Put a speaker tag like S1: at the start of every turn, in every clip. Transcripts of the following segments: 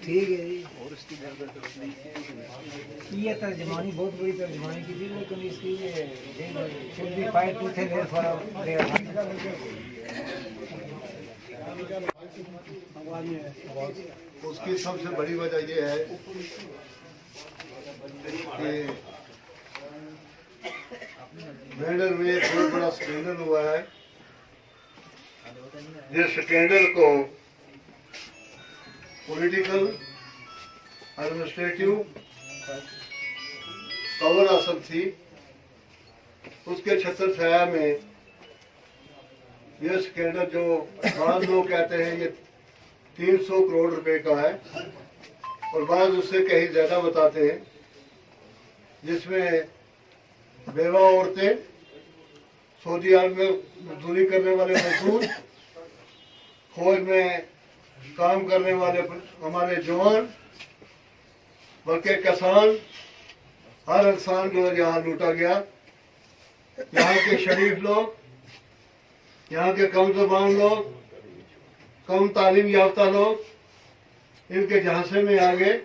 S1: ठीक है जी। ये तर्जमानी बहुत बड़ी तर्जमानी की थी, लेकिन इसकी
S2: उसकी सबसे बड़ी वजह ये है कि वेंडर में एक बहुत बड़ा स्कैंडल हुआ है। जिस स्कैंडल को पॉलिटिकल एडमिनिस्ट्रेटिव कवर असर थी, उसके छत्र छाया में ये स्कैंडल जो बाद लोग कहते हैं ये 300 करोड़ रुपए का है और बाद उससे कहीं ज्यादा बताते हैं, जिसमें बेवा औरतें, सऊदी अरब में मजदूरी करने वाले मजदूर, फौज में काम करने वाले हमारे जवान, बल्कि किसान, हर इंसान जो यहाँ लूटा गया। यहाँ के शरीफ लोग, यहाँ के कम ज़बान लोग, कम तालीम याफ्ता लोग इनके झांसे में आ गए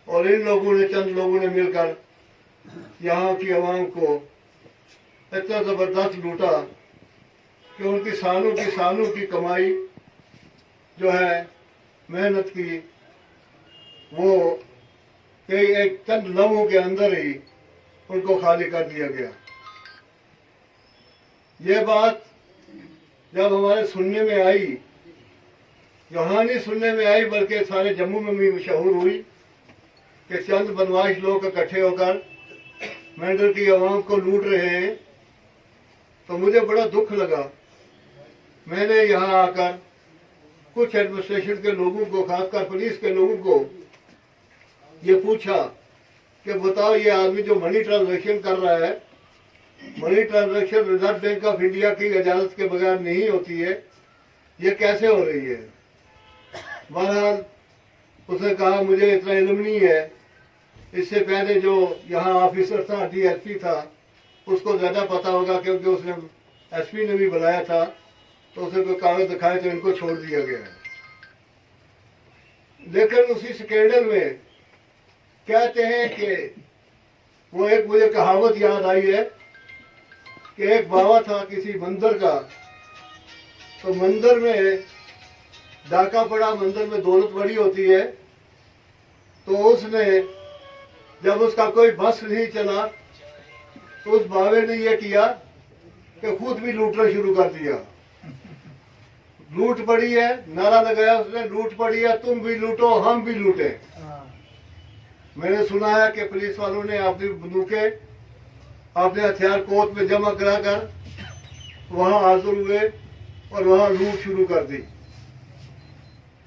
S2: और इन लोगों ने, चंद लोगों ने मिलकर यहाँ की आवाम को इतना जबरदस्त लूटा कि उनकी सालों की कमाई जो है, मेहनत की, वो कई एक चंद लम्हों के अंदर ही उनको खाली कर दिया गया। ये बात जब हमारे सुनने में आई, यहाँ नहीं सुनने में आई बल्कि सारे जम्मू में भी मशहूर हुई कि चंद बदमाश लोग इकट्ठे होकर मेंढर की आवाम को लूट रहे हैं, तो मुझे बड़ा दुख लगा। मैंने यहाँ आकर कुछ एडमिनिस्ट्रेशन के लोगों को, खासकर पुलिस के लोगों को ये पूछा कि बताओ, ये आदमी जो मनी ट्रांजैक्शन कर रहा है, money transaction reserve bank of India की इजाजत के बगैर नहीं होती है, ये कैसे हो रही है। बहरहाल उसने कहा मुझे इतना इल्म नहीं है, इससे पहले जो यहाँ ऑफिसर था, DSP था, उसको ज्यादा पता होगा क्योंकि उसने SP ने भी बुलाया था, तो उसे कोई कागज दिखाए तो इनको छोड़ दिया गया है। लेकिन उसी स्कैंडल में कहते हैं कि वो एक मुझे कहावत याद आई है कि एक बाबा था किसी मंदिर का, तो मंदिर में डाका पड़ा, मंदिर में दौलत बड़ी होती है, तो उसने जब उसका कोई बस नहीं चला तो उस बाबे ने ये किया कि खुद भी लूटना शुरू कर दिया। लूट पड़ी है, नारा लगाया उसने, लूट पड़ी है, तुम भी लूटो हम भी लूटे। मैंने सुना है कि पुलिस वालों ने अपनी बंदूकें, अपने हथियार कोर्ट में जमा कराकर वहां हाजिर हुए और वहां लूट शुरू कर दी।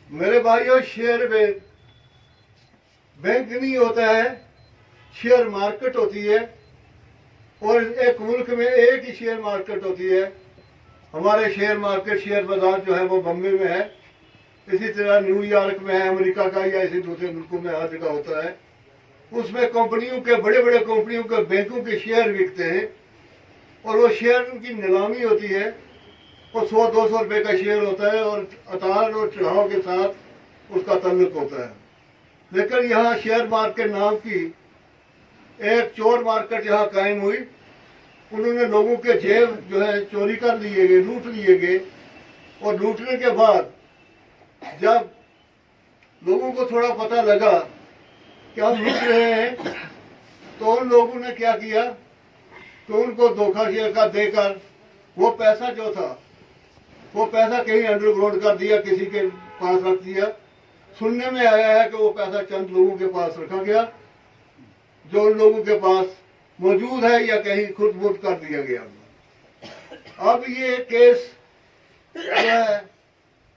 S2: मेरे भाइयों, शेयर में बैंक नहीं होता है, शेयर मार्केट होती है और एक मुल्क में एक ही शेयर मार्केट होती है। हमारे शेयर मार्केट, शेयर बाजार जो है वो बम्बे में है, इसी तरह न्यूयॉर्क में है, अमेरिका का या इसी दूसरे मुल्कों में हर जगह होता है। उसमें कंपनियों के, बड़े बड़े कंपनियों के, बैंकों के शेयर बिकते हैं और वो शेयर की नीलामी होती है। वो 100-200 रुपए का शेयर होता है और उतार और चढ़ाव के साथ उसका ताल्लुक होता है। लेकिन यहाँ शेयर मार्केट नाम की एक चोर मार्केट यहाँ कायम हुई। उन्होंने लोगों के जेब जो है चोरी कर लिए गए, लूट लिए गए और लूटने के बाद जब लोगों को थोड़ा पता लगा कि हम लूट रहे हैं, तो उन लोगों ने क्या किया, तो उनको धोखा शेयर देकर वो पैसा जो था, वो पैसा कहीं अंडरग्राउंड कर दिया, किसी के पास रख दिया। सुनने में आया है कि वो पैसा चंद लोगों के पास रखा गया, जो उन लोगों के पास मौजूद है, या कहीं खुद मुक्त कर दिया गया। अब ये केस जो है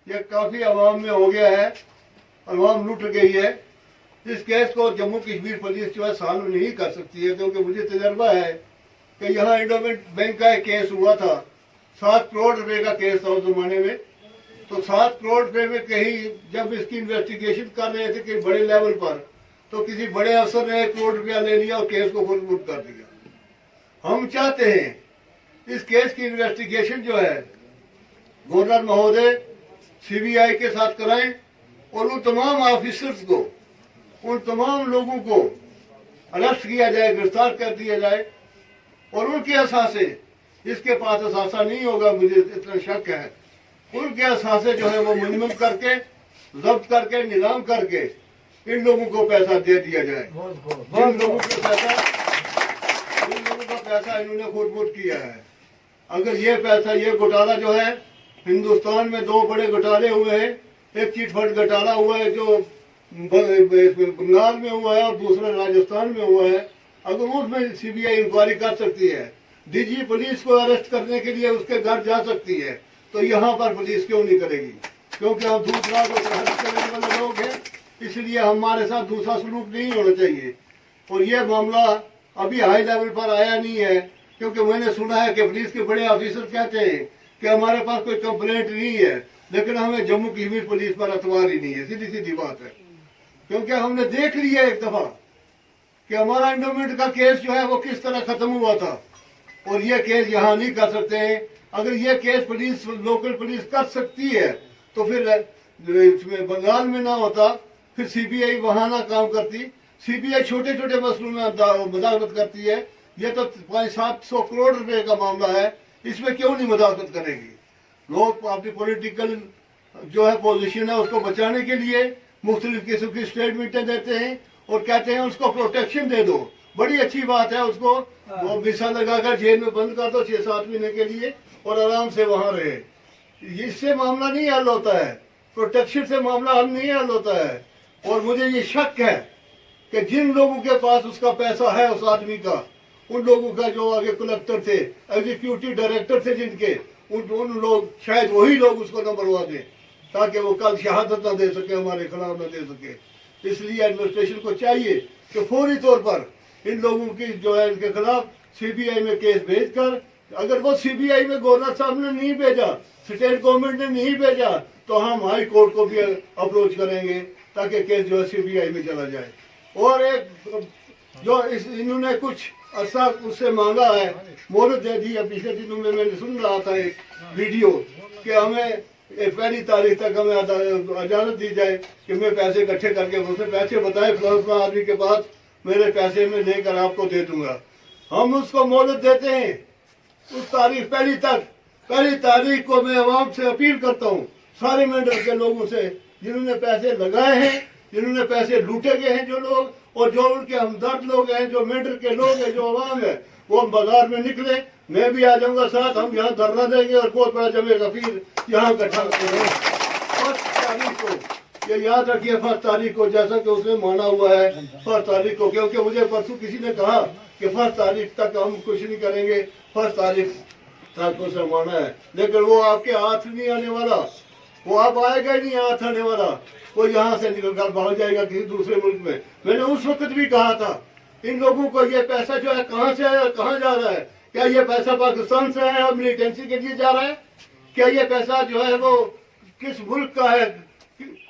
S2: ये काफी आवाम में हो गया है, आवाम लूट गई है। इस केस को जम्मू कश्मीर पुलिस जो है सॉल्व नहीं कर सकती है, क्योंकि मुझे तजर्बा है कि यहाँ इंडोमेंट बैंक का एक केस हुआ था, 7 करोड़ रुपए का केस था उस जमाने में। तो 7 करोड़ रुपए में कहीं जब इसकी इन्वेस्टिगेशन कर रहे थे कि बड़े लेवल पर, तो किसी बड़े अफसर ने 1 करोड़ रुपया ले लिया और केस को खुद कर दिया। हम चाहते हैं इस केस की इन्वेस्टिगेशन जो है गवर्नर महोदय सीबीआई के साथ कराएं और उन तमाम ऑफिसर्स को, उन तमाम लोगों को अरेस्ट किया जाए, गिरफ्तार कर दिया जाए और उनके असासे, इसके पास असासा नहीं होगा मुझे इतना शक है, उनके असासे जो है वो मुनमन करके, जब्त करके, नीलाम करके इन लोगों को पैसा दे दिया जाए। जिन लोगों का पैसा इन्होंने खुद किया है। अगर ये पैसा, ये घोटाला जो है, हिंदुस्तान में दो बड़े घोटाले हुए हैं। एक चिट फंड घोटाला हुआ है जो बंगाल में हुआ है और दूसरा राजस्थान में हुआ है। अगर उसमें सीबीआई इंक्वायरी कर सकती है, डीजी पुलिस को अरेस्ट करने के लिए उसके घर जा सकती है, तो यहाँ पर पुलिस क्यों नहीं करेगी? क्योंकि हम दूसरा अरेस्ट करने वाले लोग हैं, इसलिए हमारे साथ दूसरा सलूक नहीं होना चाहिए। और ये मामला अभी हाई लेवल पर आया नहीं है, क्योंकि मैंने सुना है कि पुलिस के बड़े ऑफिसर कहते हैं कि हमारे पास कोई कंप्लेंट नहीं है, लेकिन हमें जम्मू कश्मीर पुलिस पर अतवार ही नहीं है। सीधी सीधी बात है, क्योंकि हमने देख लिया एक दफा कि हमारा एंडोमेंट का केस जो है वो किस तरह खत्म हुआ था, और ये केस यहाँ नहीं कर सकते हैं। अगर ये केस पुलिस, लोकल पुलिस कर सकती है तो फिर इसमें बंगाल में ना होता, फिर सीबीआई वहां ना काम करती। सीबीआई छोटे छोटे मसलों में मदाखलत करती है। ये तो 500-700 करोड़ रुपए का मामला है, इसमें क्यों नहीं मदाखलत करेगी? लोग अपनी पॉलिटिकल जो है पोजीशन है उसको बचाने के लिए मुख्तलिफ किस्म की स्टेटमेंटें देते हैं और कहते हैं उसको प्रोटेक्शन दे दो। बड़ी अच्छी बात है, उसको वो वीसा लगाकर जेल में बंद कर दो 6-7 महीने के लिए और आराम से वहां रहे। इससे मामला नहीं हल होता है, प्रोटेक्शन से मामला हल नहीं हल होता है। और मुझे ये शक है कि जिन लोगों के पास उसका पैसा है, उस आदमी का, उन लोगों का जो आगे कलेक्टर थे, एग्जीक्यूटिव डायरेक्टर थे जिनके, उन लोग, शायद वही लोग उसको न मरवा दें ताकि वो कल शहादत न दे सके, हमारे खिलाफ न दे सके। इसलिए एडमिनिस्ट्रेशन को चाहिए कि फौरी तौर पर इन लोगों की जो है इनके खिलाफ सीबीआई में केस भेजकर, अगर वो सीबीआई में गवर्नर साहब ने नहीं भेजा, स्टेट गवर्नमेंट ने नहीं भेजा, तो हम हाई कोर्ट को भी अप्रोच करेंगे ताकि केस जो है सीबीआई में चला जाए। और एक जो इन्होंने कुछ अर्सा उससे मांगा है, मोहलत दे दी है। पिछले दिनों में मैंने सुन रहा था एक वीडियो कि हमें 1 तारीख तक हमें इजाजत दी जाए कि मैं पैसे इकट्ठे करके, मुझसे पैसे बताए फलाना आदमी के पास, मेरे पैसे में लेकर आपको दे दूंगा। हम उसको मोहलत देते हैं उस तारीख 1 तारीख को मैं आवाम से अपील करता हूँ, सारे मेंढर के लोगों से, जिन्होंने पैसे लगाए हैं, जिन्होंने पैसे लूटे गए हैं जो लोग, और जो उनके हमदर्द लोग हैं, जो मेंढर के लोग हैं, जो आवाम है, वो बाजार में निकले। मैं भी आ जाऊंगा साथ, हम यहाँ धरना देंगे और बहुत बड़ा जमेगा, फिर यहाँ इकट्ठा करेंगे 1 तारीख को। ये याद रखिए 1 तारीख को, जैसा कि उसने माना हुआ है 1 तारीख को, क्योंकि मुझे परसों किसी ने कहा कि 1 तारीख तक हम कुछ नहीं करेंगे, 1 तारीख तक उसे माना है। लेकिन वो आपके हाथ नहीं आने वाला, वो आप आएगा ही नहीं हाथ आने वाला, वो यहाँ से निकल कर भाग जाएगा किसी दूसरे मुल्क में। मैंने उस वक्त भी कहा था इन लोगों को, ये पैसा जो है कहाँ से आया, कहाँ जा रहा है? क्या ये पैसा पाकिस्तान से आया, मिलिटेंसी के लिए जा रहा है? क्या ये पैसा जो है वो किस मुल्क का है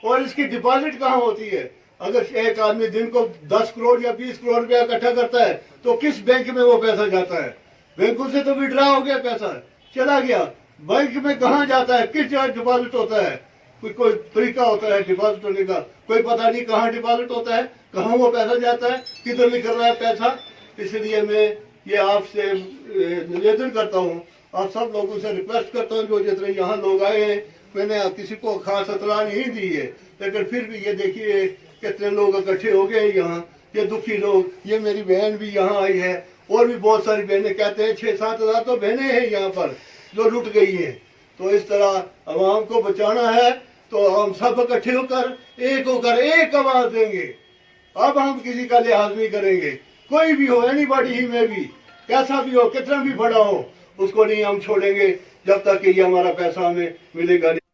S2: और इसकी डिपॉजिट कहाँ होती है? अगर एक आदमी दिन को 10 करोड़ या 20 करोड़ रुपया इकट्ठा करता है तो किस बैंक में वो पैसा जाता है? बैंकों से तो विड्रॉ हो गया, पैसा चला गया, बैंक में कहाँ जाता है, किस जगह डिपॉजिट होता है? कोई तरीका होता है डिपॉजिट होने का, कोई पता नहीं कहाँ डिपॉजिट होता है, कहाँ वो पैसा जाता है, किधर निकल रहा है पैसा। इसलिए मैं ये आपसे निवेदन करता हूँ, आप सब लोगों से रिक्वेस्ट करता हूँ, जो जितने यहाँ लोग आए हैं, मैंने किसी को खास इत्तला नहीं दी है, लेकिन फिर भी ये देखिए कितने लोग इकट्ठे हो गए यहाँ, ये दुखी लोग। ये मेरी बहन भी यहाँ आई है और भी बहुत सारी बहनें, कहते हैं 6-7 हज़ार तो बहनें हैं यहाँ पर जो लुट गई है। तो इस तरह आवाम को बचाना है तो हम सब इकट्ठे होकर एक आवाज देंगे। अब हम किसी का लिहाज नहीं करेंगे, कोई भी हो, एनीबॉडी ही में भी, कैसा भी हो, कितना भी बड़ा हो, उसको नहीं हम छोड़ेंगे जब तक कि ये हमारा पैसा हमें मिलेगा नहीं।